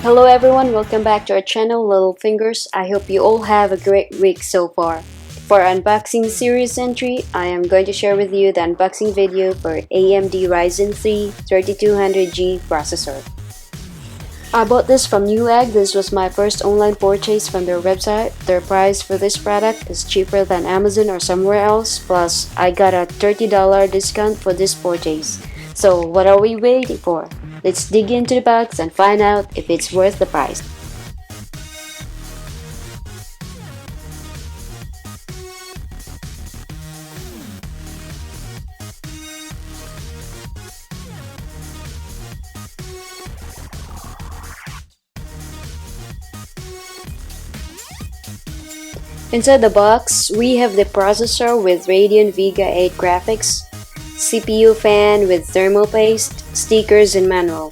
Hello everyone, welcome back to our channel Little Fingers. I hope you all have a great week so far. For our unboxing series entry, I am going to share with you the unboxing video for AMD Ryzen 3 3200G processor. I bought this from Newegg. This was my first online purchase from their website. Their price for this product is cheaper than Amazon or somewhere else, plus I got a $30 discount for this purchase. So what are we waiting for? Let's dig into the box and find out if it's worth the price. Inside the box, we have the processor with Radeon Vega 8 graphics, CPU fan with thermal paste, stickers and manual.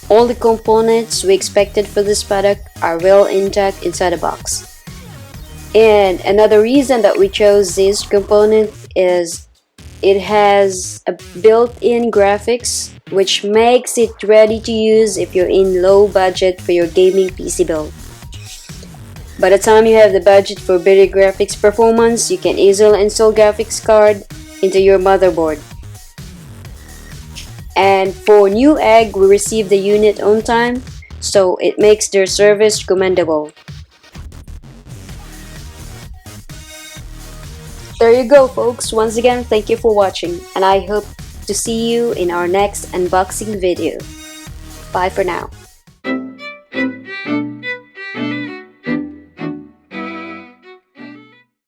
All the components we expected for this product are well intact inside the box. And another reason that we chose this component is it has a built-in graphics which makes it ready to use if you're in low budget for your gaming PC build. By the time you have the budget for better graphics performance, you can easily install graphics card into your motherboard. And for Newegg, we received the unit on time, so it makes their service commendable. There you go folks, once again thank you for watching, and I hope to see you in our next unboxing video. Bye for now.